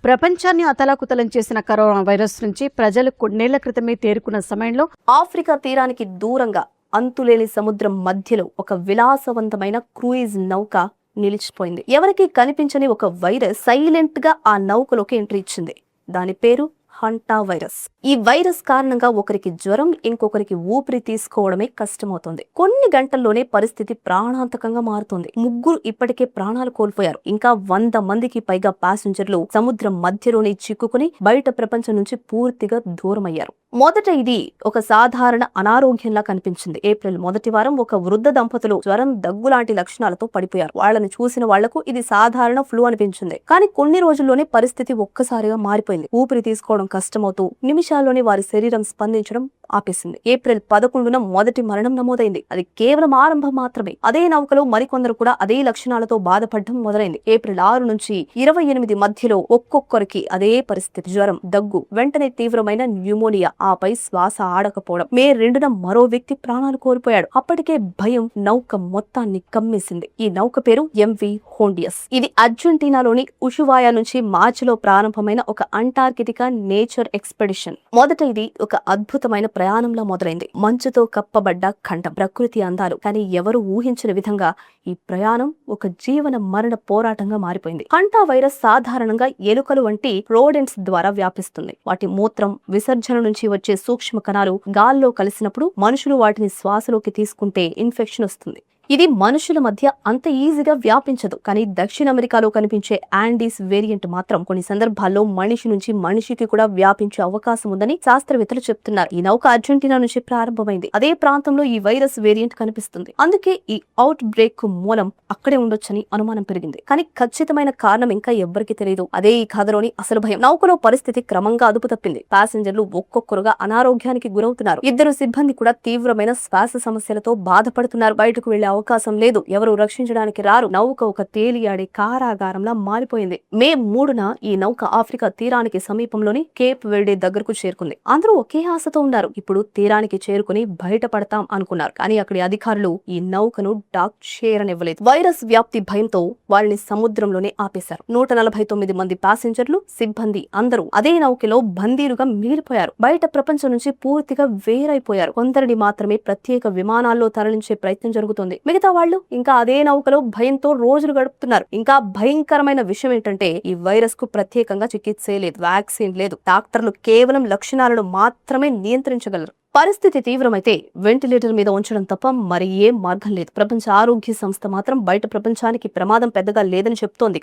ప్రపంచాన్ని అతలాకుతలం చేసిన కరోనా వైరస్ నుంచి ప్రజలు కొన్నేళ్ల క్రితమే తేరుకున్న సమయంలో ఆఫ్రికా తీరానికి దూరంగా అంతులేని సముద్రం మధ్యలో ఒక విలాసవంతమైన క్రూయిజ్ నౌక నిలిచిపోయింది. ఎవరికి కనిపించని ఒక వైరస్ సైలెంట్ గా ఆ నౌకలోకి ఎంట్రీ ఇచ్చింది. దాని పేరు హంటా వైరస్. ఈ వైరస్ కారణంగా ఒకరికి జ్వరం, ఇంకొకరికి ఊపిరి తీసుకోవడమే కష్టమవుతుంది. కొన్ని గంటల్లోనే పరిస్థితి ప్రాణాంతకంగా మారుతుంది. ముగ్గురు ఇప్పటికే ప్రాణాలు కోల్పోయారు. ఇంకా 100 మందికి పైగా ప్యాసింజర్లు సముద్రం మధ్యలోనే చిక్కుకుని బయట ప్రపంచం నుంచి పూర్తిగా దూరమయ్యారు. మొదట ఇది ఒక సాధారణ అనారోగ్యంలా కనిపించింది. ఏప్రిల్ మొదటి వారం ఒక వృద్ధ దంపతులు జ్వరం, దగ్గు లాంటి లక్షణాలతో పడిపోయారు. వాళ్ళని చూసిన వాళ్లకు ఇది సాధారణ ఫ్లూ అనిపించింది. కానీ కొన్ని రోజుల్లోనే పరిస్థితి ఒక్కసారిగా మారిపోయింది. ఊపిరి తీసుకోవడం కష్టమవుతూ నిమిషాల్లోనే వారి శరీరం స్పందించడం ఆపేసింది. ఏప్రిల్ 11న మొదటి మరణం నమోదైంది. అది కేవలం ఆరంభం మాత్రమే. అదే నౌకలో మరికొందరు కూడా అదే లక్షణాలతో బాధపడడం మొదలైంది. ఏప్రిల్ 6 నుంచి 28 మధ్యలో ఒక్కొక్కరికి అదే పరిస్థితి. జ్వరం, దగ్గు, వెంటనే తీవ్రమైన న్యూమోనియా, ఆపై శ్వాస ఆడకపోవడం. మే 2న మరో వ్యక్తి ప్రాణాలు కోల్పోయాడు. అప్పటికే భయం నౌక మొత్తాన్ని కమ్మేసింది. ఈ నౌక పేరు ఎంవి హోండియస్. ఇది అర్జెంటీనాలోని ఉషువాయా నుంచి మార్చిలో ప్రారంభమైన ఒక అంటార్కిటికా నేచర్ ఎక్స్పెడిషన్. మొదట ఇది ఒక అద్భుతమైన ప్రయాణంలో మొదలైంది. మంచుతో కప్పబడ్డ ఖండం, ప్రకృతి అందాలు. కానీ ఎవరు ఊహించిన విధంగా ఈ ప్రయాణం ఒక జీవన మరణ పోరాటంగా మారిపోయింది. హంటా వైరస్ సాధారణంగా ఎలుకలు వంటి రోడెంట్స్ ద్వారా వ్యాపిస్తుంది. వాటి మూత్రం, విసర్జన నుంచి వచ్చే సూక్ష్మ కణాలు గాల్లో కలిసినప్పుడు మనుషులు వాటిని శ్వాసలోకి తీసుకుంటే ఇన్ఫెక్షన్ వస్తుంది. ఇది మనుషుల మధ్య అంత ఈజీగా వ్యాపించదు. కానీ దక్షిణ అమెరికాలో కనిపించే యాండీస్ వేరియంట్ మాత్రం కొన్ని సందర్భాల్లో మనిషి నుంచి మనిషికి కూడా వ్యాపించే అవకాశం ఉందని శాస్త్రవేత్తలు చెప్తున్నారు. ఈ నౌక అర్జెంటీనా నుంచి ప్రారంభమైంది. అదే ప్రాంతంలో ఈ వైరస్ వేరియంట్ కనిపిస్తుంది. అందుకే ఈ అవుట్ బ్రేక్ కు మూలం అక్కడే ఉండొచ్చని అనుమానం పెరిగింది. కానీ ఖచ్చితమైన కారణం ఇంకా ఎవ్వరికీ తెలియదు. అదే ఈ కథలోని అసలు భయం. నౌకలో పరిస్థితి క్రమంగా అదుపు తప్పింది. ప్యాసింజర్లు ఒక్కొక్కరుగా అనారోగ్యానికి గురవుతున్నారు. 2 సిబ్బంది కూడా తీవ్రమైన శ్వాస సమస్యలతో బాధపడుతున్నారు. బయటకు వెళ్లే అవకాశం లేదు. ఎవరు రక్షించడానికి రారు. నౌక ఒక తేలియాడే కారాగారంలా మారిపోయింది. మే 3న ఈ నౌక ఆఫ్రికా తీరానికి సమీపంలోని కేప్ వెర్డే దగ్గరకు చేరుకుంది. అందరూ ఒకే ఆశతో ఉన్నారు. ఇప్పుడు తీరానికి చేరుకుని బయటపడతాం అనుకున్నారు. కానీ అక్కడి అధికారులు ఈ నౌకను డాక్ చేయనివ్వలేదు. వైరస్ వ్యాప్తి భయంతో వాళ్ళని సముద్రంలోనే ఆపేశారు. 149 మంది ప్యాసింజర్లు, సిబ్బంది అందరూ అదే నౌకలో బందీలుగా మిగిలిపోయారు. బయట ప్రపంచం నుంచి పూర్తిగా వేరైపోయారు. కొందరిని మాత్రమే ప్రత్యేక విమానాల్లో తరలించే ప్రయత్నం జరుగుతుంది. మిగతా వాళ్ళు ఇంకా అదే నౌకలో భయంతో రోజులు గడుపుతున్నారు. ఇంకా భయంకరమైన విషయం ఏంటంటే ఈ వైరస్ కు ప్రత్యేకంగా చికిత్సే లేదు, వ్యాక్సిన్ లేదు. డాక్టర్లు కేవలం లక్షణాలను మాత్రమే నియంత్రించగలరు. పరిస్థితి తీవ్రమైతే వెంటిలేటర్ మీద ఉంచడం తప్ప మరి ఏం మార్గం లేదు. ప్రపంచ ఆరోగ్య సంస్థ మాత్రం బయట ప్రపంచానికి ప్రమాదం పెద్దగా లేదని చెప్తోంది.